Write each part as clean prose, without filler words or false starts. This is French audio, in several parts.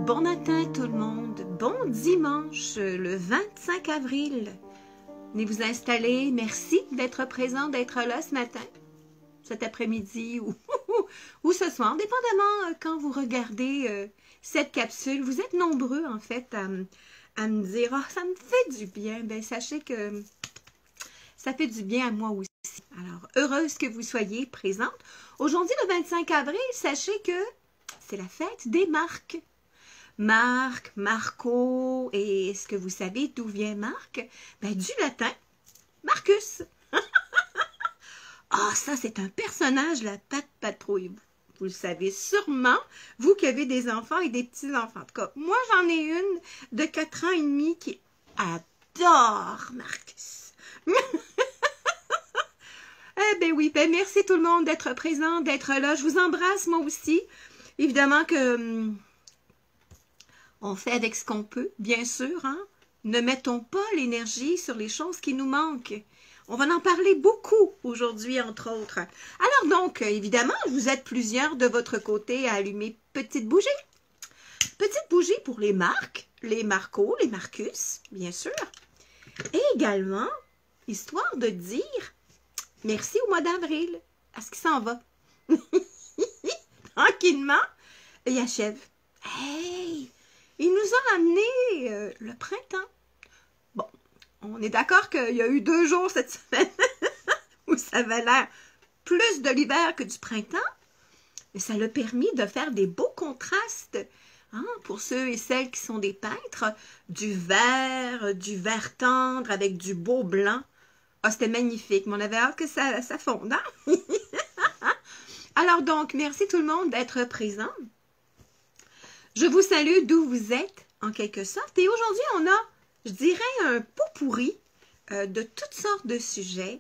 Bon matin tout le monde, bon dimanche le 25 avril. Venez vous installer, merci d'être présent, d'être là ce matin, cet après-midi ou ce soir, dépendamment quand vous regardez cette capsule. Vous êtes nombreux en fait à me dire « Ah, ça me fait du bien ». Ben sachez que ça fait du bien à moi aussi. Alors, heureuse que vous soyez présente. Aujourd'hui, le 25 avril, sachez que c'est la fête des marques. Marc, Marco, et est-ce que vous savez d'où vient Marc? Ben, du latin, Marcus. Ah, ça, c'est un personnage, la Pat' Patrouille. Vous le savez sûrement, vous qui avez des enfants et des petits-enfants. En tout cas, moi, j'en ai une de 4 ans et demi qui adore Marcus. Eh bien oui, ben merci tout le monde d'être présent, d'être là. Je vous embrasse, moi aussi. Évidemment que on fait avec ce qu'on peut, bien sûr. Hein? Ne mettons pas l'énergie sur les choses qui nous manquent. On va en parler beaucoup aujourd'hui, entre autres. Alors donc, évidemment, vous êtes plusieurs de votre côté à allumer petite bougie. Petite bougie pour les marques, les Marco, les Marcus, bien sûr. Et également, histoire de dire merci au mois d'avril. À ce qui s'en va. Tranquillement, il achève. Hey! Il nous a amené le printemps. Bon, on est d'accord qu'il y a eu 2 jours cette semaine où ça avait l'air plus de l'hiver que du printemps. Mais ça l'a permis de faire des beaux contrastes. Hein, pour ceux et celles qui sont des peintres, du vert tendre avec du beau blanc. Ah, c'était magnifique, mais on avait hâte que ça fonde. Hein? Alors donc, merci tout le monde d'être présent. Je vous salue d'où vous êtes, en quelque sorte. Et aujourd'hui, on a, je dirais, un pot pourri de toutes sortes de sujets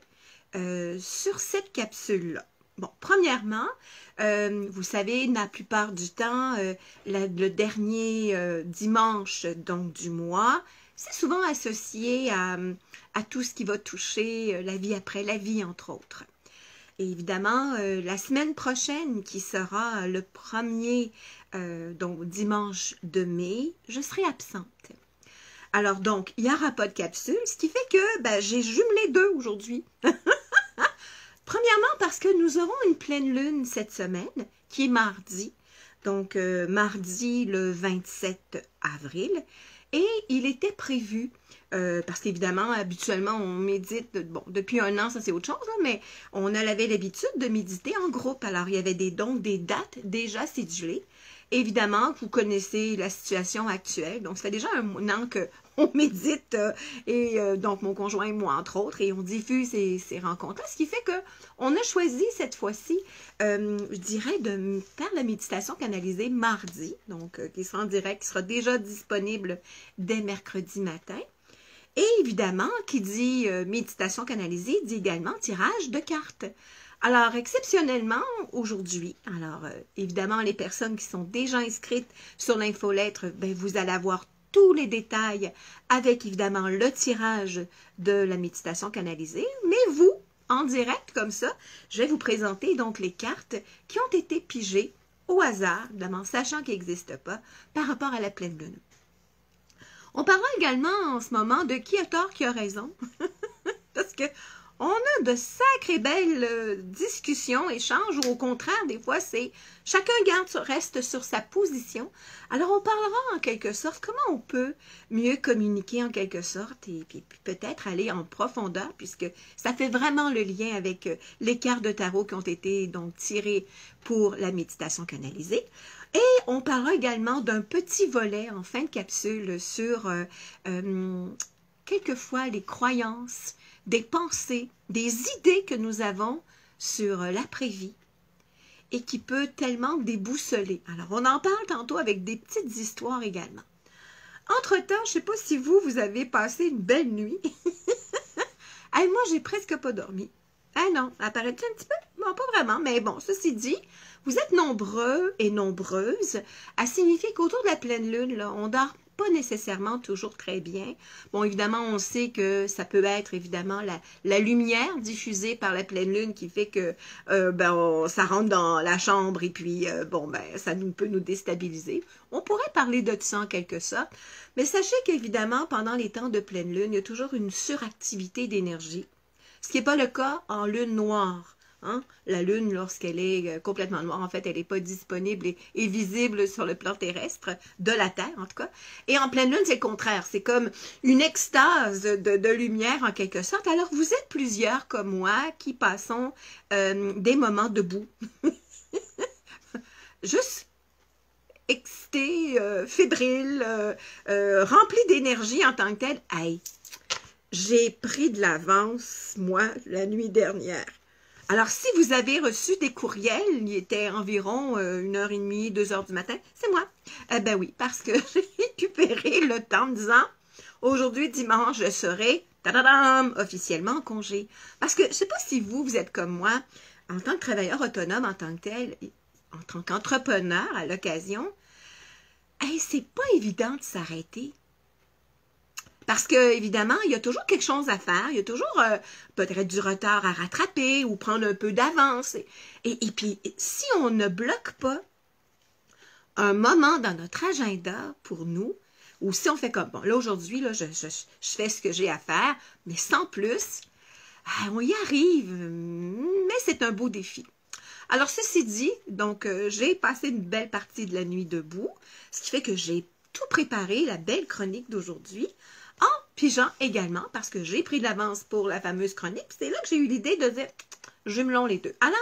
sur cette capsule-là. Bon, premièrement, vous savez, la plupart du temps, le dernier dimanche donc, du mois, c'est souvent associé à tout ce qui va toucher la vie après la vie, entre autres. Et évidemment, la semaine prochaine, qui sera le premier donc dimanche de mai, je serai absente. Alors donc, il n'y aura pas de capsule, ce qui fait que ben, j'ai jumelé 2 aujourd'hui. Premièrement, parce que nous aurons une pleine lune cette semaine, qui est mardi. Donc, mardi le 27 avril. Et il était prévu, parce qu'évidemment, habituellement, on médite, bon, depuis 1 an, ça c'est autre chose, là, mais on avait l'habitude de méditer en groupe. Alors, il y avait donc des dates déjà cédulées. Évidemment, vous connaissez la situation actuelle, donc ça fait déjà 1 an qu'on médite, donc mon conjoint et moi, entre autres, et on diffuse ces rencontres-là, ce qui fait qu'on a choisi cette fois-ci, je dirais, de faire la méditation canalisée mardi, donc qui sera en direct, qui sera déjà disponible dès mercredi matin. Et évidemment, qui dit méditation canalisée, dit également tirage de cartes. Alors, exceptionnellement, aujourd'hui, alors évidemment, les personnes qui sont déjà inscrites sur l'infolettre, ben, vous allez avoir tous les détails avec évidemment le tirage de la méditation canalisée. Mais vous, en direct comme ça, je vais vous présenter donc les cartes qui ont été pigées au hasard, évidemment, sachant qu'elles n'existent pas, par rapport à la pleine lune. On parlera également en ce moment de qui a tort, qui a raison, parce que on a de sacrées belles discussions, échanges, ou au contraire, des fois, c'est chacun reste sur sa position. Alors, on parlera en quelque sorte comment on peut mieux communiquer en quelque sorte et puis peut-être aller en profondeur, puisque ça fait vraiment le lien avec les cartes de tarot qui ont été donc tirées pour la méditation canalisée. Et on parlera également d'un petit volet en fin de capsule sur quelquefois les croyances, des pensées, des idées que nous avons sur l'après-vie et qui peut tellement déboussoler. Alors, on en parle tantôt avec des petites histoires également. Entre-temps, je ne sais pas si vous avez passé une belle nuit. Hey, moi, j'ai presque pas dormi. Ah non, apparaît-tu un petit peu? Bon, pas vraiment, mais bon, ceci dit, vous êtes nombreux et nombreuses à signifier qu'autour de la pleine lune, là, on dort pas nécessairement toujours très bien. Bon, évidemment, on sait que ça peut être évidemment la lumière diffusée par la pleine lune qui fait que ça rentre dans la chambre et puis ça peut nous déstabiliser. On pourrait parler de ça en quelque sorte, mais sachez qu'évidemment, pendant les temps de pleine lune, il y a toujours une suractivité d'énergie, ce qui n'est pas le cas en lune noire. Hein? La Lune, lorsqu'elle est complètement noire, en fait, elle n'est pas disponible et visible sur le plan terrestre, de la Terre en tout cas. Et en pleine Lune, c'est le contraire. C'est comme une extase de lumière en quelque sorte. Alors, vous êtes plusieurs comme moi qui passons des moments debout. Juste excité, fébrile, rempli d'énergie en tant que tel. Hey, j'ai pris de l'avance, moi, la nuit dernière. Alors, si vous avez reçu des courriels, il était environ 1h30, 2h du matin, c'est moi. Ben oui, parce que j'ai récupéré le temps en me disant, aujourd'hui, dimanche, je serai, tadadam, officiellement en congé. Parce que, je ne sais pas si vous êtes comme moi, en tant que travailleur autonome, en tant que tel, en tant qu'entrepreneur à l'occasion, hey, c'est pas évident de s'arrêter. Parce que, évidemment, il y a toujours quelque chose à faire, il y a toujours peut-être du retard à rattraper ou prendre un peu d'avance. Et puis, si on ne bloque pas un moment dans notre agenda pour nous, ou si on fait comme, bon, là, aujourd'hui, là, je fais ce que j'ai à faire, mais sans plus, on y arrive, mais c'est un beau défi. Alors, ceci dit, donc, j'ai passé une belle partie de la nuit debout, ce qui fait que j'ai tout préparé, la belle chronique d'aujourd'hui, en pigeant également, parce que j'ai pris de l'avance pour la fameuse chronique. C'est là que j'ai eu l'idée de dire, jumelons les deux. Alors,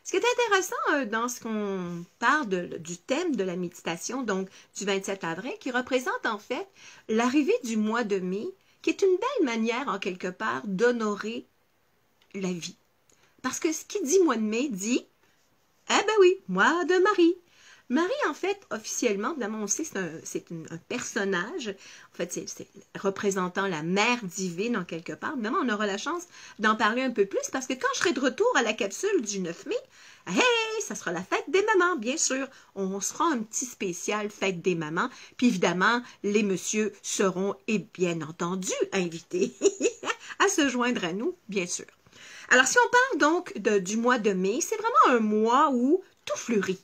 ce qui est intéressant dans ce qu'on parle du thème de la méditation, donc du 27 avril, qui représente en fait l'arrivée du mois de mai, qui est une belle manière, en quelque part, d'honorer la vie. Parce que ce qui dit mois de mai dit, eh ben oui, mois de Marie. Marie, en fait, officiellement, évidemment, on sait que c'est un personnage, en fait, c'est représentant la mère divine en quelque part. Évidemment, on aura la chance d'en parler un peu plus parce que quand je serai de retour à la capsule du 9 mai, hey, ça sera la fête des mamans, bien sûr. On sera un petit spécial fête des mamans. Puis évidemment, les messieurs seront, et bien entendu, invités à se joindre à nous, bien sûr. Alors, si on parle donc du mois de mai, c'est vraiment un mois où tout fleurit.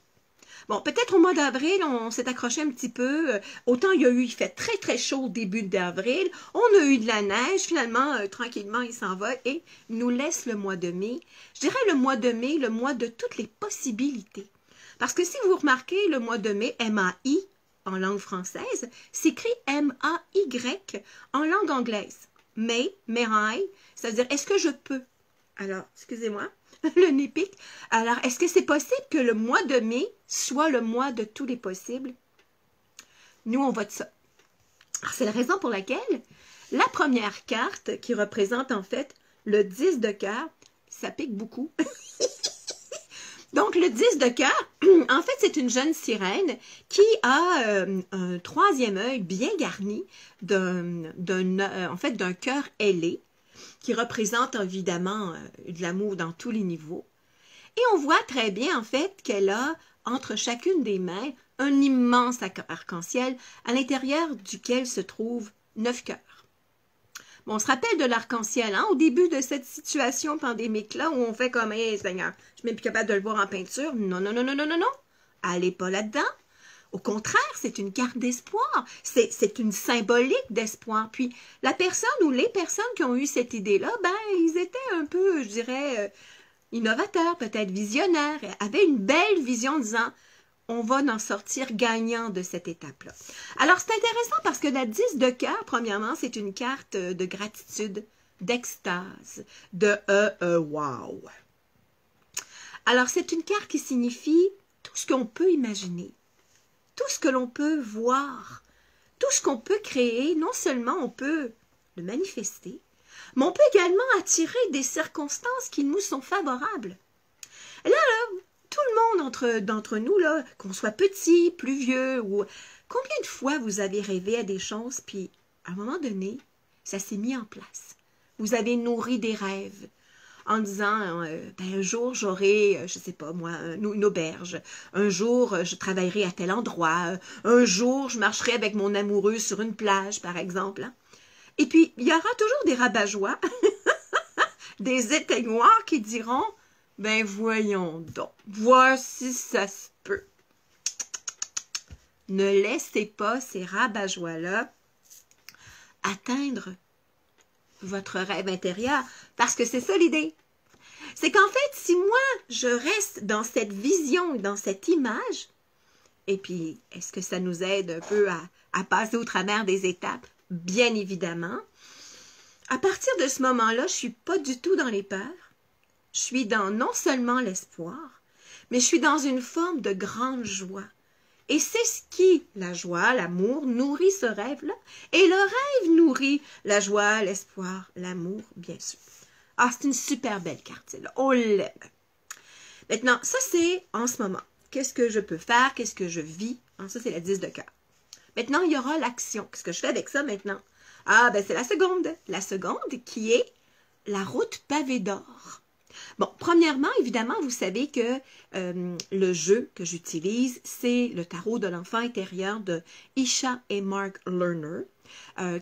Bon, peut-être au mois d'avril, on s'est accroché un petit peu. Autant il fait très, très chaud au début d'avril. On a eu de la neige. Finalement, tranquillement, il s'envole et nous laisse le mois de mai. Je dirais le mois de mai, le mois de toutes les possibilités. Parce que si vous remarquez, le mois de mai, M-A-I, en langue française, s'écrit M-A-Y en langue anglaise. May, c'est-à-dire, est-ce que je peux? Alors, excusez-moi. Le nez pique. Alors, est-ce que c'est possible que le mois de mai soit le mois de tous les possibles? Nous, on vote ça. Alors, c'est la raison pour laquelle la première carte qui représente en fait le 10 de cœur, ça pique beaucoup. Donc, le 10 de cœur, en fait, c'est une jeune sirène qui a un troisième œil bien garni d'un cœur ailé, qui représente évidemment de l'amour dans tous les niveaux. Et on voit très bien en fait qu'elle a entre chacune des mains un immense arc-en-ciel à l'intérieur duquel se trouvent 9 cœurs. Bon, on se rappelle de l'arc-en-ciel, hein, au début de cette situation pandémique-là où on fait comme « Hey, Seigneur, je suis même plus capable de le voir en peinture. » Non, non, non, non, non, non, non. Allez pas là-dedans. Au contraire, c'est une carte d'espoir, c'est une symbolique d'espoir. Puis la personne ou les personnes qui ont eu cette idée-là, ben, ils étaient un peu, je dirais, innovateurs, peut-être visionnaires, avaient une belle vision en disant, on va en sortir gagnant de cette étape-là. Alors, c'est intéressant parce que la 10 de cœur, premièrement, c'est une carte de gratitude, d'extase, de wow. Alors, c'est une carte qui signifie tout ce qu'on peut imaginer. Tout ce que l'on peut voir, tout ce qu'on peut créer, non seulement on peut le manifester, mais on peut également attirer des circonstances qui nous sont favorables. Et là, tout le monde d'entre nous, là, qu'on soit petit, plus vieux, ou combien de fois vous avez rêvé à des choses, puis à un moment donné, ça s'est mis en place. Vous avez nourri des rêves. en disant ben, un jour j'aurai, je sais pas moi, une auberge, un jour je travaillerai à tel endroit, un jour je marcherai avec mon amoureux sur une plage par exemple. Hein. Et puis il y aura toujours des rabat-joie, des éteignoirs qui diront ben voyons donc, voici ça se peut. Ne laissez pas ces rabat-joie-là atteindre votre rêve intérieur, parce que c'est ça l'idée. C'est qu'en fait, si moi, je reste dans cette vision, dans cette image, et puis, est-ce que ça nous aide un peu à passer au travers des étapes? Bien évidemment. À partir de ce moment-là, je ne suis pas du tout dans les peurs. Je suis dans non seulement l'espoir, mais je suis dans une forme de grande joie. Et c'est ce qui, la joie, l'amour, nourrit ce rêve-là. Et le rêve nourrit la joie, l'espoir, l'amour, bien sûr. Ah, c'est une super belle carte, celle-là. On l'aime. Maintenant, ça, c'est en ce moment. Qu'est-ce que je peux faire? Qu'est-ce que je vis? Ah, ça, c'est la 10 de cœur. Maintenant, il y aura l'action. Qu'est-ce que je fais avec ça maintenant? Ah, ben c'est la seconde. La seconde qui est la route pavée d'or. Bon, premièrement, évidemment, vous savez que le jeu que j'utilise, c'est le tarot de l'enfant intérieur de Isha et Mark Lerner,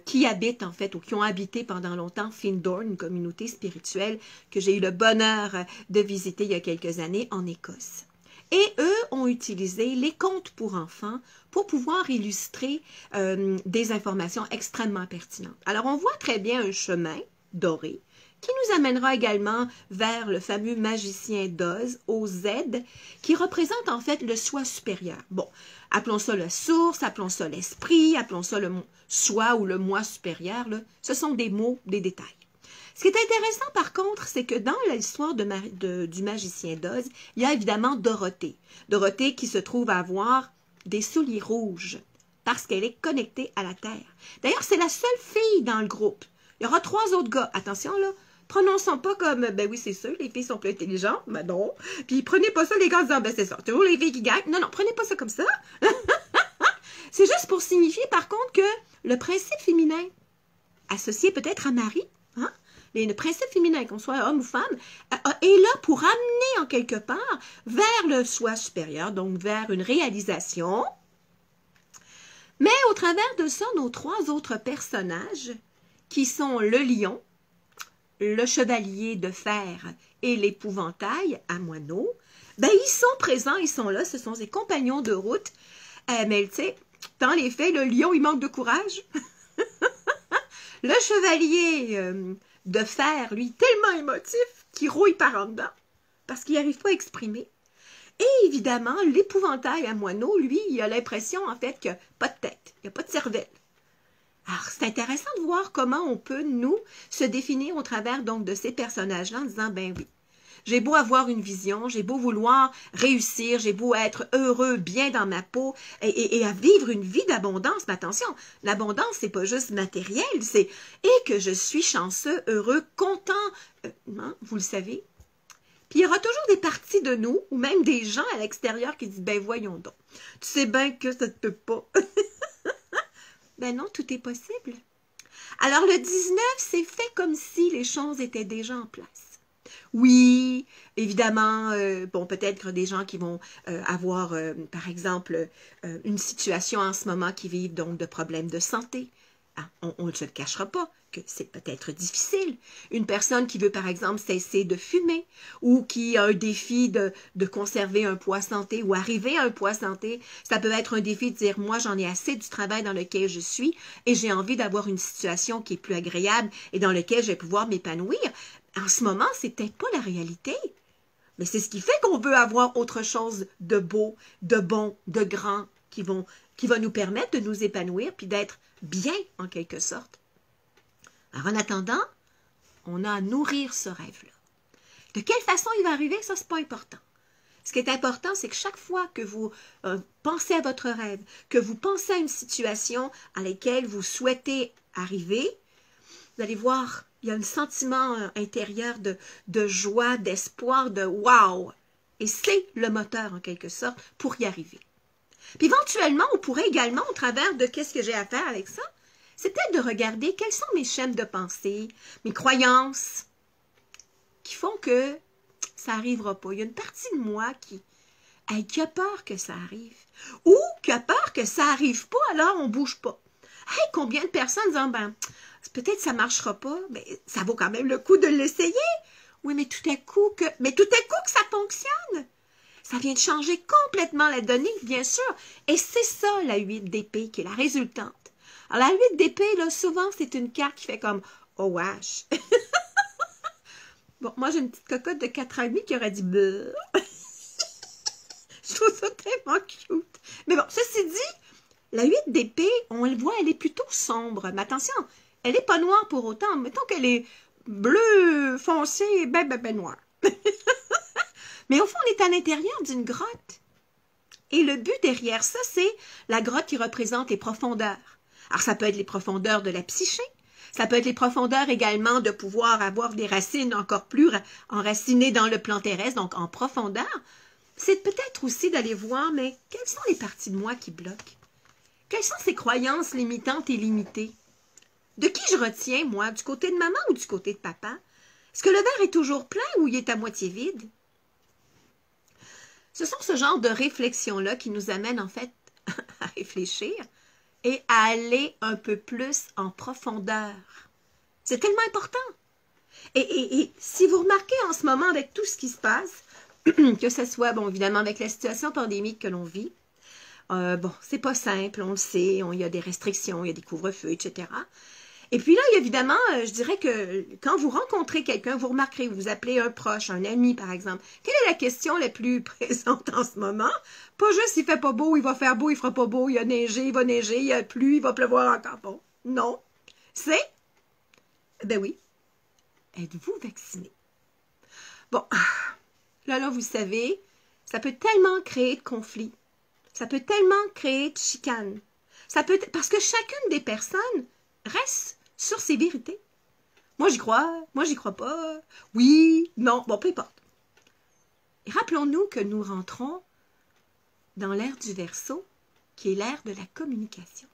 qui habitent en fait, ou qui ont habité pendant longtemps Findorn, une communauté spirituelle que j'ai eu le bonheur de visiter il y a quelques années en Écosse. Et eux ont utilisé les contes pour enfants pour pouvoir illustrer des informations extrêmement pertinentes. Alors, on voit très bien un chemin doré qui nous amènera également vers le fameux magicien d'Oz, OZ, qui représente en fait le soi supérieur. Bon, appelons ça la source, appelons ça l'esprit, appelons ça le soi ou le moi supérieur. Là. Ce sont des mots, des détails. Ce qui est intéressant par contre, c'est que dans l'histoire du magicien d'Oz, il y a évidemment Dorothée. Dorothée qui se trouve avoir des souliers rouges parce qu'elle est connectée à la Terre. D'ailleurs, c'est la seule fille dans le groupe. Il y aura 3 autres gars. Attention là, prononçons pas comme, ben oui, c'est sûr, les filles sont plus intelligentes, ben non. Puis prenez pas ça, les gars, en disant, ben c'est ça, toujours les filles qui gagnent. Non, non, prenez pas ça comme ça. C'est juste pour signifier, par contre, que le principe féminin, associé peut-être à Marie, hein, le principe féminin, qu'on soit homme ou femme, est là pour amener en quelque part vers le soi supérieur, donc vers une réalisation. Mais au travers de ça, nos 3 autres personnages, qui sont le lion, le chevalier de fer et l'épouvantail à moineau, ben ils sont présents, ils sont là, ce sont ses compagnons de route. Mais tu sais, dans les faits, le lion, il manque de courage. Le chevalier de fer, lui, tellement émotif qu'il rouille par en dedans parce qu'il n'arrive pas à exprimer. Et évidemment, l'épouvantail à moineau, lui, il a l'impression en fait qu'il n'y a pas de tête, il n'y a pas de cervelle. Alors, c'est intéressant de voir comment on peut, nous, se définir au travers donc de ces personnages-là en disant, ben oui, j'ai beau avoir une vision, j'ai beau vouloir réussir, j'ai beau être heureux, bien dans ma peau et à vivre une vie d'abondance. Mais attention, l'abondance, c'est pas juste matériel, c'est et que je suis chanceux, heureux, content, hein, vous le savez. Puis il y aura toujours des parties de nous, ou même des gens à l'extérieur qui disent, ben voyons donc, tu sais bien que ça ne peut pas. Ben non, tout est possible. Alors le 19, c'est fait comme si les choses étaient déjà en place. Oui, évidemment, bon, peut-être des gens qui vont avoir, par exemple, une situation en ce moment qui vivent donc de problèmes de santé. Ah, on ne se le cachera pas que c'est peut-être difficile. Une personne qui veut, par exemple, cesser de fumer ou qui a un défi de conserver un poids santé ou arriver à un poids santé, ça peut être un défi de dire, moi, j'en ai assez du travail dans lequel je suis et j'ai envie d'avoir une situation qui est plus agréable et dans laquelle je vais pouvoir m'épanouir. En ce moment, c'est peut-être pas la réalité. Mais c'est ce qui fait qu'on veut avoir autre chose de beau, de bon, de grand, qui va nous permettre de nous épanouir puis d'être bien, en quelque sorte. Alors, en attendant, on a à nourrir ce rêve-là. De quelle façon il va arriver, ça, c'est pas important. Ce qui est important, c'est que chaque fois que vous pensez à votre rêve, que vous pensez à une situation à laquelle vous souhaitez arriver, vous allez voir, il y a un sentiment intérieur de joie, d'espoir, de « wow ». Et c'est le moteur, en quelque sorte, pour y arriver. Puis éventuellement, on pourrait également, au travers de qu'est-ce que j'ai à faire avec ça, c'est peut-être de regarder quels sont mes schèmes de pensée, mes croyances, qui font que ça n'arrivera pas. Il y a une partie de moi qui a peur que ça arrive. Ou qui a peur que ça n'arrive pas, alors on ne bouge pas. Hey, combien de personnes disent, ben, peut-être ça ne marchera pas, mais ça vaut quand même le coup de l'essayer. Oui, mais tout à coup que ça fonctionne. Ça vient de changer complètement la donnée, bien sûr. Et c'est ça, la 8 d'épée, qui est la résultante. Alors, la 8 d'épée, là, souvent, c'est une carte qui fait comme « Oh, wesh! » Bon, moi, j'ai une petite cocotte de 4 ans et demi qui aurait dit « Bleu! » Je trouve ça tellement cute. Mais bon, ceci dit, la 8 d'épée, on le voit, elle est plutôt sombre. Mais attention, elle n'est pas noire pour autant. Mettons qu'elle est bleue, foncée, ben noire. Mais au fond, on est à l'intérieur d'une grotte. Et le but derrière ça, c'est la grotte qui représente les profondeurs. Alors, ça peut être les profondeurs de la psyché. Ça peut être les profondeurs également de pouvoir avoir des racines encore plus enracinées dans le plan terrestre, donc en profondeur. C'est peut-être aussi d'aller voir, mais quelles sont les parties de moi qui bloquent? Quelles sont ces croyances limitantes et limitées? De qui je retiens, moi? Du côté de maman ou du côté de papa? Est-ce que le verre est toujours plein ou il est à moitié vide? Ce sont ce genre de réflexions-là qui nous amènent en fait à réfléchir et à aller un peu plus en profondeur. C'est tellement important. Et si vous remarquez en ce moment avec tout ce qui se passe, que ce soit, bon, évidemment, avec la situation pandémique que l'on vit, bon, c'est pas simple, on le sait, il y a des restrictions, il y a des couvre-feux, etc. Et puis là, évidemment, je dirais que quand vous rencontrez quelqu'un, vous remarquerez, vous appelez un proche, un ami, par exemple. Quelle est la question la plus présente en ce moment? Pas juste il fait pas beau, il va faire beau, il fera pas beau, il a neigé, il va neiger, il a plu, il va pleuvoir encore. Bon, non. C'est, ben oui, êtes-vous vacciné? Bon, là, vous savez, ça peut tellement créer de conflits. Ça peut tellement créer de chicanes. Parce que chacune des personnes reste sur ses vérités. Moi, j'y crois pas. Oui, non, bon, peu importe. Et rappelons-nous que nous rentrons dans l'ère du Verseau, qui est l'ère de la communication.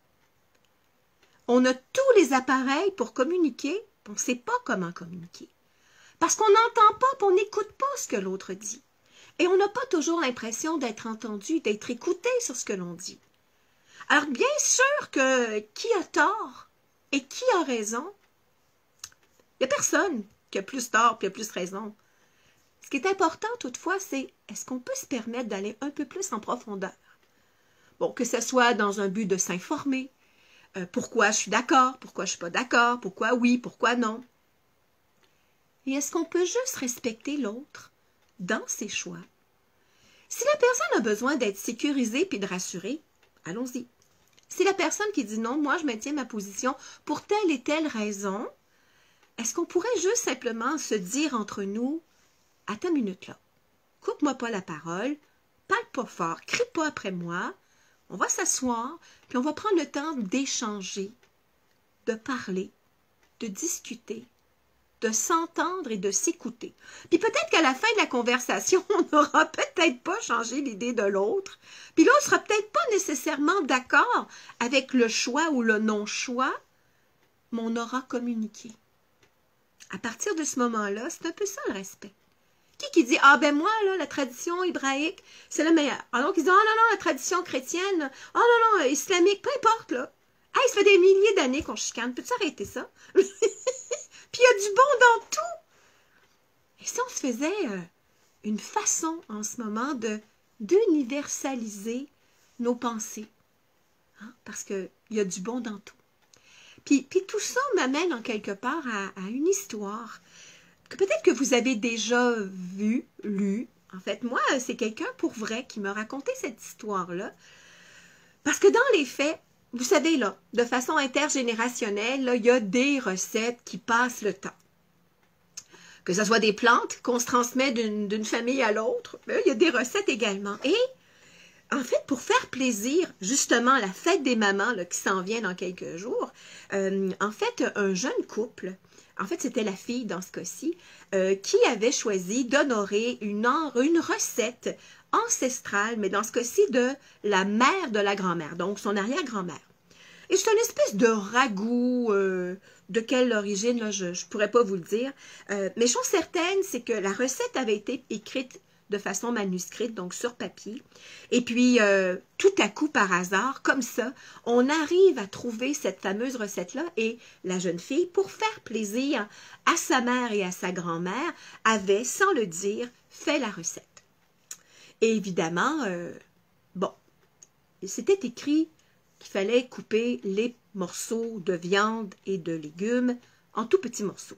On a tous les appareils pour communiquer, on ne sait pas comment communiquer. Parce qu'on n'entend pas, on n'écoute pas ce que l'autre dit. Et on n'a pas toujours l'impression d'être entendu, d'être écouté sur ce que l'on dit. Alors, bien sûr que qui a tort et qui a raison, il n'y a personne qui a plus tort et qui a plus raison. Ce qui est important, toutefois, c'est est-ce qu'on peut se permettre d'aller un peu plus en profondeur? Bon, que ce soit dans un but de s'informer, pourquoi je suis d'accord, pourquoi je ne suis pas d'accord, pourquoi oui, pourquoi non. Et est-ce qu'on peut juste respecter l'autre dans ses choix? Si la personne a besoin d'être sécurisée puis de rassurer, allons-y. Si la personne qui dit non, moi je maintiens ma position pour telle et telle raison, est-ce qu'on pourrait juste simplement se dire entre nous, attends une minute là, coupe-moi pas la parole, parle pas fort, crie pas après moi, on va s'asseoir, puis on va prendre le temps d'échanger, de parler, de discuter, de s'entendre et de s'écouter. Puis peut-être qu'à la fin de la conversation, on n'aura peut-être pas changé l'idée de l'autre. Puis l'autre ne sera peut-être pas nécessairement d'accord avec le choix ou le non-choix, mais on aura communiqué. À partir de ce moment-là, c'est un peu ça le respect. Qui dit, ah ben moi, là, la tradition hébraïque, c'est la meilleure. Alors qui dit, oh non, non, la tradition chrétienne, oh non, non, islamique, peu importe, là. Hey, ça fait des milliers d'années qu'on chicane, peux-tu arrêter ça? Puis il y a du bon dans tout. Et si on se faisait une façon en ce moment d'universaliser nos pensées, hein? Parce qu'il y a du bon dans tout. Puis tout ça m'amène en quelque part à une histoire que peut-être que vous avez déjà vue, lue. En fait, moi, c'est quelqu'un pour vrai qui m'a raconté cette histoire-là. Parce que dans les faits, vous savez, là, de façon intergénérationnelle, là, il y a des recettes qui passent le temps. Que ce soit des plantes qu'on se transmet d'une famille à l'autre, il y a des recettes également. Et en fait, pour faire plaisir, justement, à la fête des mamans là, qui s'en vient dans quelques jours, en fait, un jeune couple, en fait, c'était la fille dans ce cas-ci, qui avait choisi d'honorer une recette ancestrale, mais dans ce cas-ci, de la mère de la grand-mère, donc son arrière-grand-mère. Et c'est une espèce de ragoût de quelle origine, là, je ne pourrais pas vous le dire. Mais chose certaine, c'est que la recette avait été écrite de façon manuscrite, donc sur papier. Et puis, tout à coup, par hasard, comme ça, on arrive à trouver cette fameuse recette-là. Et la jeune fille, pour faire plaisir à sa mère et à sa grand-mère, avait, sans le dire, fait la recette. Et évidemment, bon, c'était écrit qu'il fallait couper les morceaux de viande et de légumes en tout petits morceaux.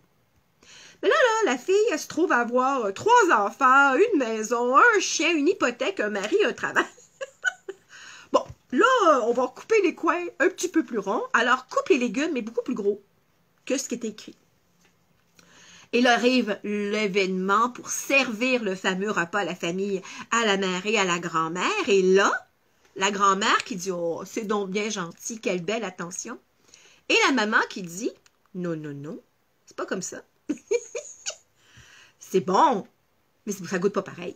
Mais là, la fille, elle se trouve avoir 3 enfants, une maison, un chien, une hypothèque, un mari, un travail. Bon, là, on va couper les coins un petit peu plus ronds. Alors, coupe les légumes, mais beaucoup plus gros que ce qui est écrit. Et là arrive l'événement pour servir le fameux repas à la famille, à la mère et à la grand-mère. Et là, la grand-mère qui dit « Oh, c'est donc bien gentil, quelle belle attention. » Et la maman qui dit « Non, non, non, c'est pas comme ça. C'est bon, mais ça goûte pas pareil. »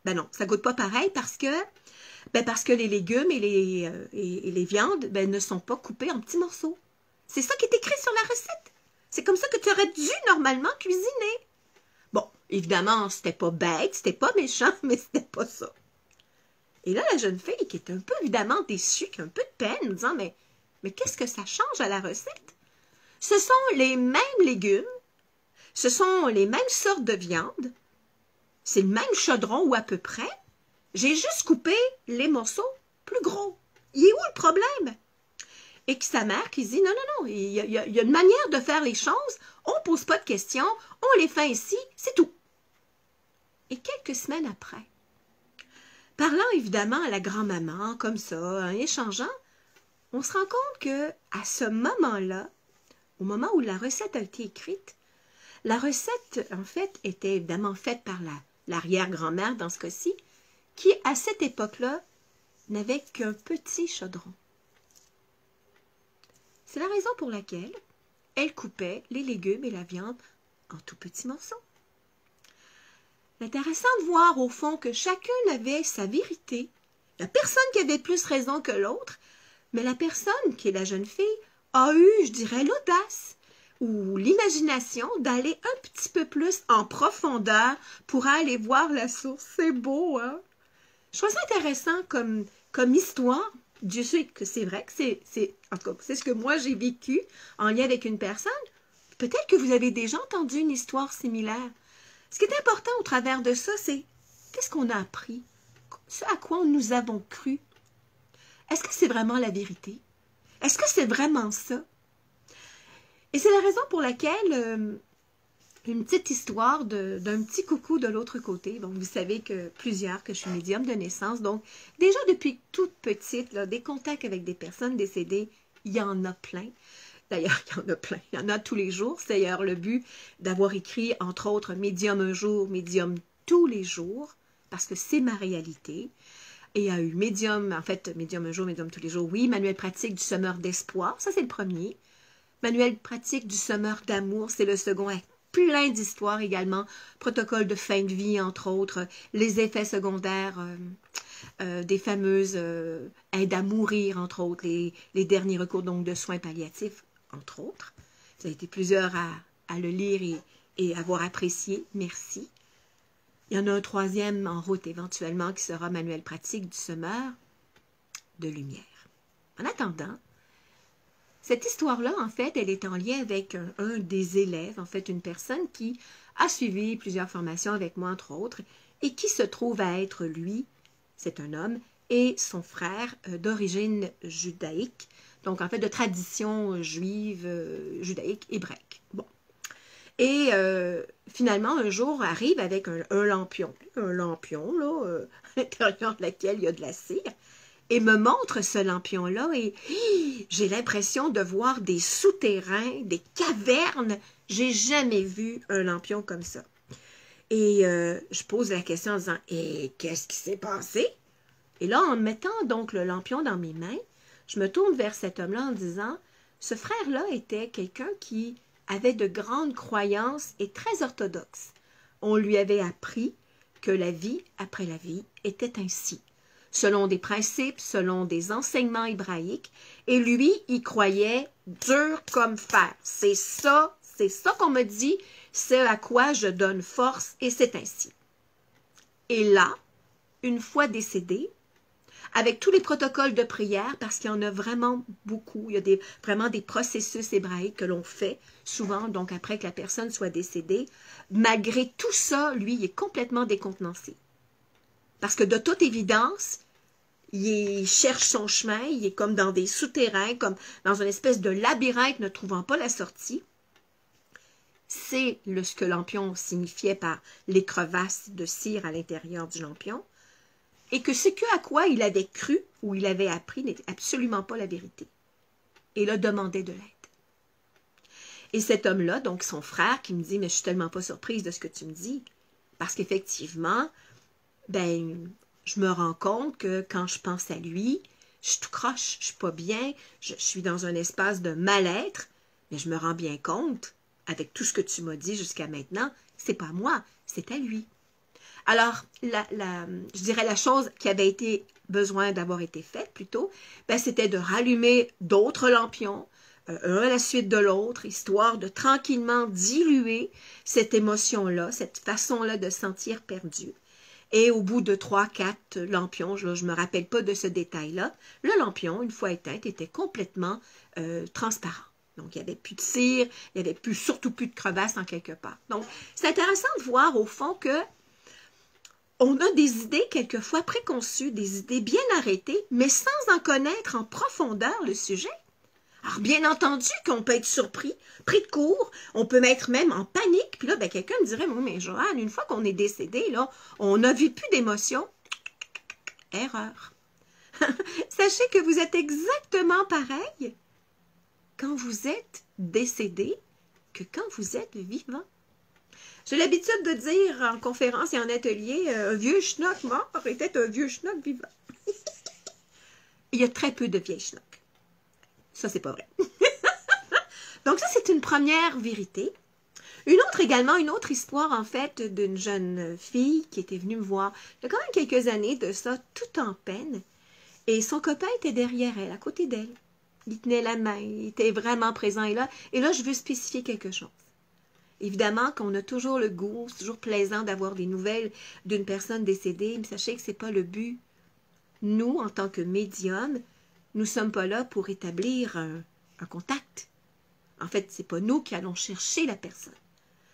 Ben non, ça goûte pas pareil parce que les légumes et les viandes ne sont pas coupés en petits morceaux. C'est ça qui est écrit sur la recette. C'est comme ça que tu aurais dû normalement cuisiner. Bon, évidemment, c'était pas bête, c'était pas méchant, mais c'était pas ça. Et là, la jeune fille, qui est un peu évidemment déçue, qui a un peu de peine, disant, mais qu'est-ce que ça change à la recette? Ce sont les mêmes légumes, ce sont les mêmes sortes de viande, c'est le même chaudron ou à peu près. J'ai juste coupé les morceaux plus gros. Il est où le problème? Et que sa mère qui dit, non, non, non, il y a une manière de faire les choses, on ne pose pas de questions, on les fait ici, c'est tout. Et quelques semaines après, parlant évidemment à la grand-maman, comme ça, en échangeant, on se rend compte que à ce moment-là, au moment où la recette a été écrite, la recette, en fait, était évidemment faite par l'arrière-grand-mère dans ce cas-ci, qui, à cette époque-là, n'avait qu'un petit chaudron. C'est la raison pour laquelle elle coupait les légumes et la viande en tout petits morceaux. C'est intéressant de voir au fond que chacun avait sa vérité. Il n'y a personne qui avait plus raison que l'autre, mais la personne, qui est la jeune fille, a eu, je dirais, l'audace ou l'imagination d'aller un petit peu plus en profondeur pour aller voir la source. C'est beau, hein? Je trouve ça intéressant comme histoire. Dieu sait que c'est vrai que en tout cas, c'est ce que moi j'ai vécu en lien avec une personne. Peut-être que vous avez déjà entendu une histoire similaire. Ce qui est important au travers de ça, c'est qu'est-ce qu'on a appris? Ce à quoi nous avons cru? Est-ce que c'est vraiment la vérité? Est-ce que c'est vraiment ça? Et c'est la raison pour laquelle une petite histoire d'un petit coucou de l'autre côté. Donc, vous savez que je suis médium de naissance. Donc, déjà depuis toute petite, là, des contacts avec des personnes décédées, il y en a plein. D'ailleurs, il y en a plein. Il y en a tous les jours. C'est d'ailleurs le but d'avoir écrit, entre autres, Médium un jour, Médium tous les jours, parce que c'est ma réalité. Et il y a eu Médium, en fait, Médium un jour, Médium tous les jours, oui. Manuel pratique du semeur d'espoir, ça c'est le premier. Manuel pratique du semeur d'amour, c'est le second, avec plein d'histoires également. Protocole de fin de vie, entre autres. Les effets secondaires des fameuses aides à mourir, entre autres. Les derniers recours donc de soins palliatifs, entre autres. Ça a été plusieurs à le lire et avoir apprécié. Merci. Il y en a un troisième en route éventuellement qui sera Manuel pratique du semeur de lumière. En attendant, cette histoire-là, en fait, elle est en lien avec un des élèves, en fait, une personne qui a suivi plusieurs formations avec moi, entre autres, et qui se trouve à être, lui, c'est un homme, et son frère d'origine judaïque, donc en fait de tradition juive, judaïque, hébraïque. Bon. Et finalement, un jour, arrive avec un lampion, là, à l'intérieur de laquelle il y a de la cire, et me montre ce lampion-là, et j'ai l'impression de voir des souterrains, des cavernes. J'ai jamais vu un lampion comme ça. Et je pose la question en disant, et qu'est-ce qui s'est passé? Et là, en mettant donc le lampion dans mes mains, je me tourne vers cet homme-là en disant, ce frère-là était quelqu'un qui avait de grandes croyances et très orthodoxe. On lui avait appris que la vie après la vie était ainsi, selon des principes, selon des enseignements hébraïques, Et lui, il croyait dur comme fer. C'est ça qu'on me dit, c'est à quoi je donne force, et c'est ainsi. Et là, une fois décédé, avec tous les protocoles de prière, parce qu'il y en a vraiment beaucoup, il y a vraiment des processus hébraïques que l'on fait, souvent, donc après que la personne soit décédée, malgré tout ça, lui, il est complètement décontenancé. Parce que de toute évidence, il cherche son chemin, il est comme dans des souterrains, comme dans une espèce de labyrinthe ne trouvant pas la sortie. C'est ce que lampion signifiait par les crevasses de cire à l'intérieur du lampion, et que ce à quoi il avait cru ou il avait appris n'était absolument pas la vérité. Et là, demandait de l'aide. Et cet homme-là, donc son frère, qui me dit « Mais je suis tellement pas surprise de ce que tu me dis, parce qu'effectivement, ben, je me rends compte que quand je pense à lui, je suis tout croche, je suis pas bien, je suis dans un espace de mal-être, mais je me rends bien compte, avec tout ce que tu m'as dit jusqu'à maintenant, c'est pas moi, c'est à lui. » Alors, je dirais la chose qui avait été besoin d'avoir été faite plutôt, ben, c'était de rallumer d'autres lampions, un à la suite de l'autre, histoire de tranquillement diluer cette émotion-là, cette façon-là de se sentir perdu. Et au bout de 3-4 lampions, je ne me rappelle pas de ce détail-là, le lampion, une fois éteint, était complètement transparent. Donc, il n'y avait plus de cire, il n'y avait surtout plus de crevasses en quelque part. Donc, c'est intéressant de voir au fond que on a des idées quelquefois préconçues, des idées bien arrêtées, mais sans en connaître en profondeur le sujet. Alors, bien entendu qu'on peut être surpris, pris de court, on peut mettre même en panique, puis là, ben, quelqu'un me dirait, moi, mais Joanne, une fois qu'on est décédé, là, on n'a vu plus d'émotion. Erreur. Sachez que vous êtes exactement pareil quand vous êtes décédé que quand vous êtes vivant. J'ai l'habitude de dire en conférence et en atelier, un vieux schnock mort était un vieux schnock vivant. Il y a très peu de vieilles schnocks. Ça, c'est pas vrai. Donc ça, c'est une première vérité. Une autre histoire, en fait, d'une jeune fille qui était venue me voir il y a quand même quelques années de ça, tout en peine. Et son copain était derrière elle, à côté d'elle. Il tenait la main, il était vraiment présent. Et là, je veux spécifier quelque chose. Évidemment qu'on a toujours le goût, c'est toujours plaisant d'avoir des nouvelles d'une personne décédée, mais sachez que ce n'est pas le but. Nous, en tant que médiums, nous ne sommes pas là pour établir un contact. En fait, ce n'est pas nous qui allons chercher la personne.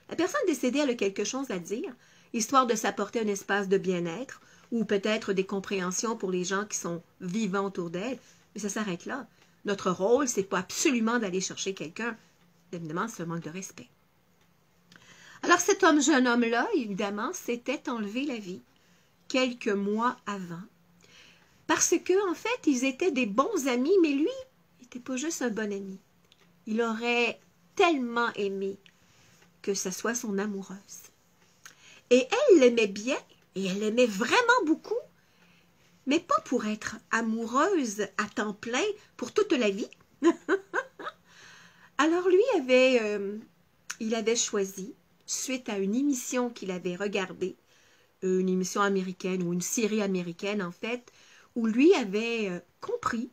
La personne décédée, elle a quelque chose à dire, histoire de s'apporter un espace de bien-être ou peut-être des compréhensions pour les gens qui sont vivants autour d'elle, mais ça s'arrête là. Notre rôle, ce n'est pas absolument d'aller chercher quelqu'un. Évidemment, c'est un manque de respect. Alors, cet jeune homme-là, évidemment, s'était enlevé la vie quelques mois avant. Parce que, en fait, ils étaient des bons amis, mais lui, il n'était pas juste un bon ami. Il aurait tellement aimé que ce soit son amoureuse. Et elle l'aimait bien, et elle l'aimait vraiment beaucoup, mais pas pour être amoureuse à temps plein pour toute la vie. Alors, lui, il avait choisi, suite à une émission qu'il avait regardée, une émission américaine ou une série américaine en fait, où lui avait compris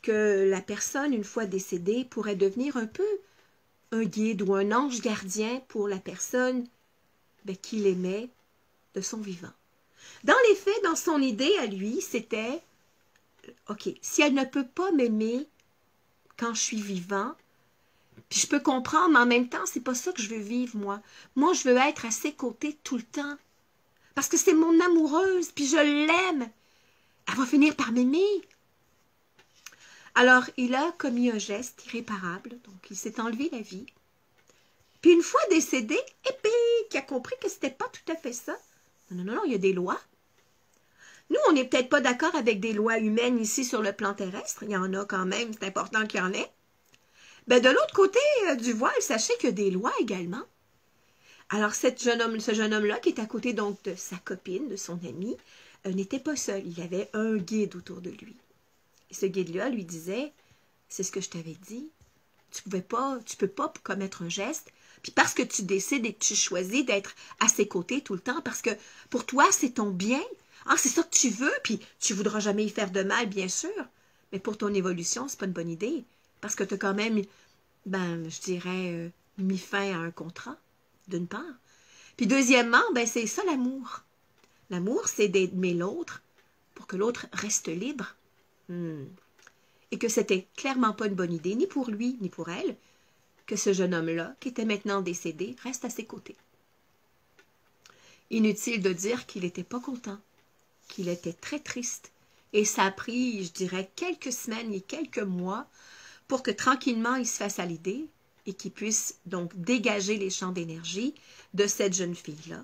que la personne, une fois décédée, pourrait devenir un peu un guide ou un ange gardien pour la personne qu'il aimait de son vivant. Dans les faits, dans son idée à lui, c'était « Ok, si elle ne peut pas m'aimer quand je suis vivant, puis je peux comprendre, mais en même temps, c'est pas ça que je veux vivre, moi. Moi, je veux être à ses côtés tout le temps. Parce que c'est mon amoureuse, puis je l'aime. Elle va finir par m'aimer. » Alors, il a commis un geste irréparable, donc il s'est enlevé la vie. Puis une fois décédé, et puis, il a compris que c'était pas tout à fait ça. Non, il y a des lois. Nous, on n'est peut-être pas d'accord avec des lois humaines ici sur le plan terrestre. Il y en a quand même, c'est important qu'il y en ait. Ben, de l'autre côté du voile, sachez qu'il y a des lois également. Alors, ce jeune homme-là, qui est à côté donc de sa copine, de son ami, n'était pas seul. Il avait un guide autour de lui. Et ce guide-là lui disait, c'est ce que je t'avais dit, tu peux pas commettre un geste, puis parce que tu décides et que tu choisis d'être à ses côtés tout le temps, parce que pour toi, c'est ton bien. Ah, c'est ça que tu veux, puis tu voudras jamais y faire de mal, bien sûr. Mais pour ton évolution, c'est pas une bonne idée. Parce que tu as quand même, ben, je dirais, mis fin à un contrat, d'une part. Puis deuxièmement, ben, c'est ça l'amour. L'amour, c'est d'aimer l'autre pour que l'autre reste libre. Et que c'était clairement pas une bonne idée, ni pour lui, ni pour elle, que ce jeune homme-là, qui était maintenant décédé, reste à ses côtés. Inutile de dire qu'il n'était pas content, qu'il était très triste. Et ça a pris, je dirais, quelques semaines et quelques mois pour que tranquillement il se fasse à l'idée et qu'il puisse donc dégager les champs d'énergie de cette jeune fille-là.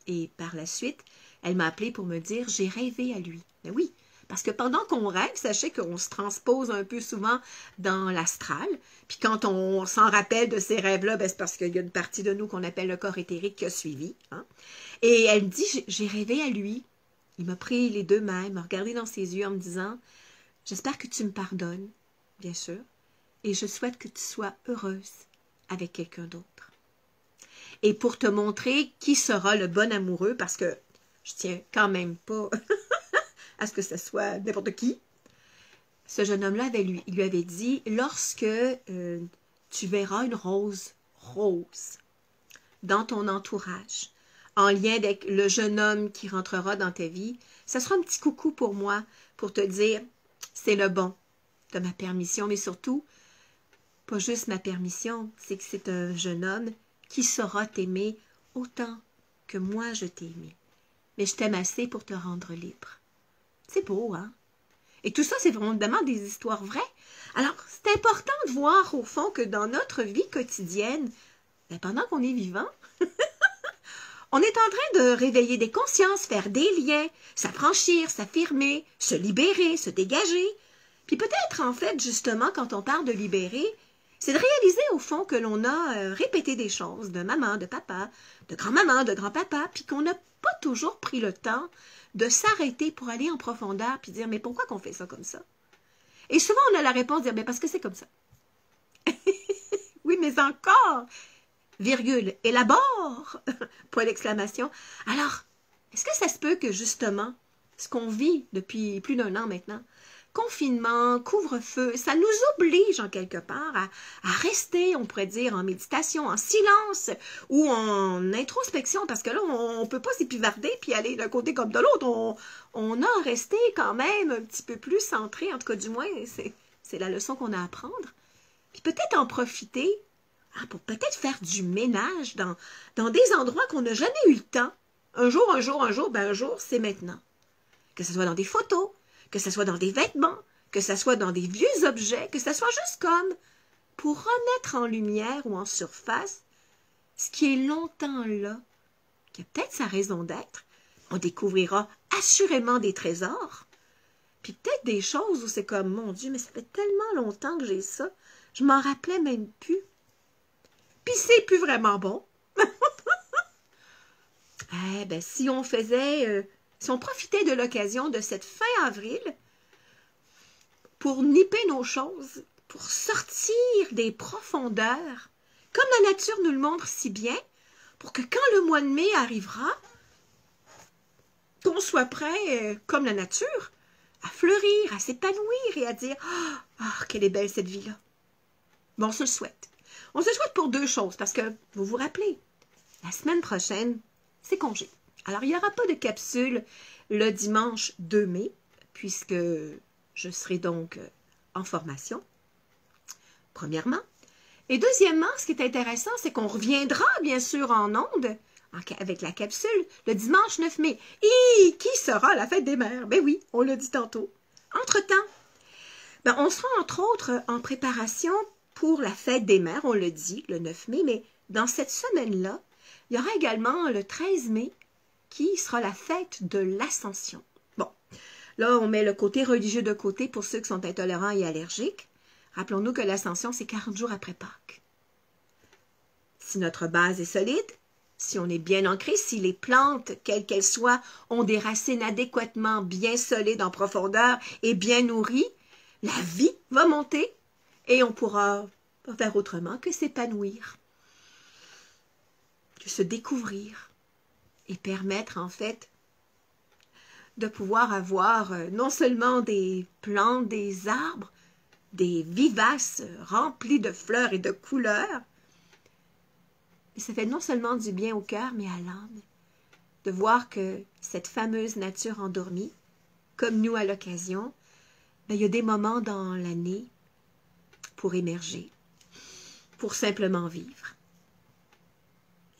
Et par la suite, elle m'a appelé pour me dire « j'ai rêvé à lui ». Mais oui, parce que pendant qu'on rêve, sachez qu'on se transpose un peu souvent dans l'astral. Puis quand on s'en rappelle de ces rêves-là, ben c'est parce qu'il y a une partie de nous qu'on appelle le corps éthérique qui a suivi. Hein? Et elle me dit « j'ai rêvé à lui ». Il m'a pris les deux mains, m'a regardé dans ses yeux en me disant « j'espère que tu me pardonnes, bien sûr, et je souhaite que tu sois heureuse avec quelqu'un d'autre. » Et pour te montrer qui sera le bon amoureux, parce que je tiens quand même pas à ce que ce soit n'importe qui, ce jeune homme-là, il lui avait dit, lorsque tu verras une rose rose dans ton entourage, en lien avec le jeune homme qui rentrera dans ta vie, ça sera un petit coucou pour moi, pour te dire, c'est le bon, tu as ma permission, mais surtout, pas juste ma permission, c'est que c'est un jeune homme qui saura t'aimer autant que moi je t'ai aimé. Mais je t'aime assez pour te rendre libre. C'est beau, hein? Et tout ça, c'est vraiment des histoires vraies. Alors, c'est important de voir, au fond, que dans notre vie quotidienne, ben, pendant qu'on est vivant, on est en train de réveiller des consciences, faire des liens, s'affranchir, s'affirmer, se libérer, se dégager. Puis peut-être, en fait, justement, quand on parle de libérer, c'est de réaliser, au fond, que l'on a répété des choses de maman, de papa, de grand-maman, de grand-papa, puis qu'on n'a pas toujours pris le temps de s'arrêter pour aller en profondeur puis dire, mais pourquoi qu'on fait ça comme ça? Et souvent, on a la réponse de dire, mais parce que c'est comme ça. Oui, mais encore, virgule, élabore, point d'exclamation. Alors, est-ce que ça se peut que justement, ce qu'on vit depuis plus d'1 an maintenant, confinement, couvre-feu, ça nous oblige en quelque part à rester, on pourrait dire, en méditation, en silence ou en introspection, parce que là, on ne peut pas s'épivarder puis aller d'un côté comme de l'autre. On a resté quand même un petit peu plus centré, en tout cas du moins, c'est la leçon qu'on a à prendre. Puis peut-être en profiter pour peut-être faire du ménage dans des endroits qu'on n'a jamais eu le temps. Un jour, ben un jour, c'est maintenant. Que ce soit dans des photos, que ce soit dans des vêtements, que ce soit dans des vieux objets, que ce soit juste comme pour remettre en lumière ou en surface ce qui est longtemps là, qui a peut-être sa raison d'être. On découvrira assurément des trésors, puis peut-être des choses où c'est comme, mon Dieu, mais ça fait tellement longtemps que j'ai ça, je m'en rappelais même plus. Puis c'est plus vraiment bon. Eh ben, si on faisait... si on profitait de l'occasion de cette fin avril pour nipper nos choses, pour sortir des profondeurs, comme la nature nous le montre si bien, pour que quand le mois de mai arrivera, qu'on soit prêt, comme la nature, à fleurir, à s'épanouir et à dire « Ah, quelle est belle cette vie-là! » Bon, on se le souhaite. On se le souhaite pour 2 choses, parce que, vous vous rappelez, la semaine prochaine, c'est congé. Alors, il n'y aura pas de capsule le dimanche 2 mai, puisque je serai donc en formation, premièrement. Et deuxièmement, ce qui est intéressant, c'est qu'on reviendra, bien sûr, en ondes, avec la capsule, le dimanche 9 mai. Et qui sera la fête des mères? Ben oui, on l'a dit tantôt. Entre-temps, ben, on sera entre autres en préparation pour la fête des mères, on le dit, le 9 mai, mais dans cette semaine-là, il y aura également le 13 mai, qui sera la fête de l'Ascension. Bon, là, on met le côté religieux de côté pour ceux qui sont intolérants et allergiques. Rappelons-nous que l'Ascension, c'est 40 jours après Pâques. Si notre base est solide, si on est bien ancré, si les plantes, quelles qu'elles soient, ont des racines adéquatement bien solides en profondeur et bien nourries, la vie va monter et on pourra pas faire autrement que s'épanouir, que se découvrir et permettre en fait de pouvoir avoir non seulement des plantes, des arbres, des vivaces remplis de fleurs et de couleurs, mais ça fait non seulement du bien au cœur, mais à l'âme, de voir que cette fameuse nature endormie, comme nous à l'occasion, ben, il y a des moments dans l'année pour émerger, pour simplement vivre.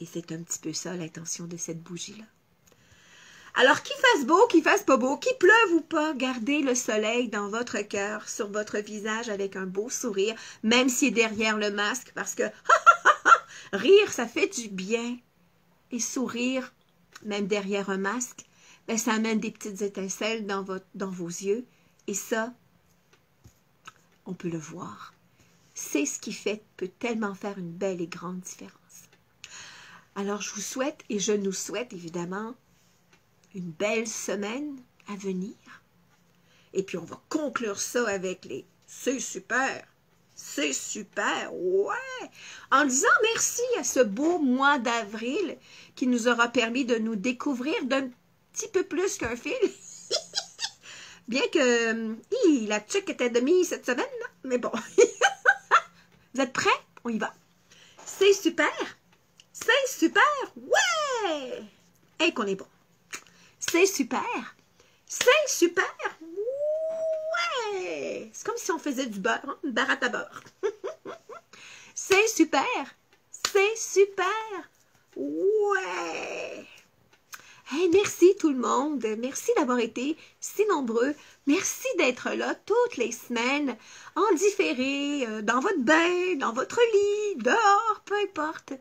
Et c'est un petit peu ça l'intention de cette bougie-là. Alors, qu'il fasse beau, qu'il fasse pas beau, qu'il pleuve ou pas, gardez le soleil dans votre cœur, sur votre visage avec un beau sourire, même s'il est derrière le masque, parce que rire, ça fait du bien. Et sourire, même derrière un masque, ben, ça amène des petites étincelles dans vos yeux. Et ça, on peut le voir. C'est ce qui peut tellement faire une belle et grande différence. Alors, je vous souhaite, et je nous souhaite évidemment, une belle semaine à venir. Et puis, on va conclure ça avec les « c'est super ». C'est super, ouais! En disant merci à ce beau mois d'avril qui nous aura permis de nous découvrir d'un petit peu plus qu'un fil. Bien que la tuque était demi cette semaine, là. Mais bon. Vous êtes prêts? On y va. C'est super! C'est super! Ouais! Et qu'on est bon. C'est super! C'est super! Ouais! C'est comme si on faisait du beurre, hein? Une baratte à beurre. C'est super! C'est super! Ouais! Hey, merci tout le monde. Merci d'avoir été si nombreux. Merci d'être là toutes les semaines, en différé, dans votre bain, dans votre lit, dehors, peu importe.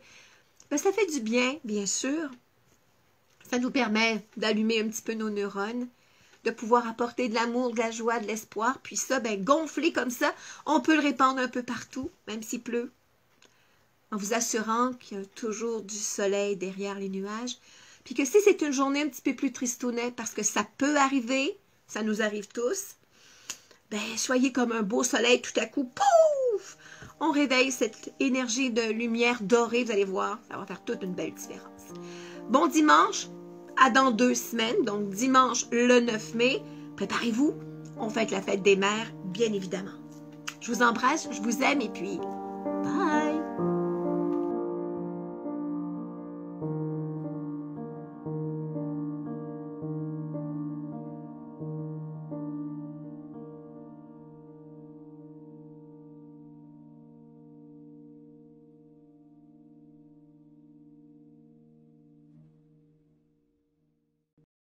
Ben, ça fait du bien, bien sûr. Ça nous permet d'allumer un petit peu nos neurones, de pouvoir apporter de l'amour, de la joie, de l'espoir. Puis ça, ben, gonflé comme ça, on peut le répandre un peu partout, même s'il pleut. En vous assurant qu'il y a toujours du soleil derrière les nuages. Puis que si c'est une journée un petit peu plus tristounet, parce que ça peut arriver, ça nous arrive tous, ben, soyez comme un beau soleil, tout à coup, pouf! On réveille cette énergie de lumière dorée, vous allez voir, ça va faire toute une belle différence. Bon dimanche, à dans 2 semaines, donc dimanche le 9 mai, préparez-vous, on fête la fête des mères, bien évidemment. Je vous embrasse, je vous aime et puis, bye!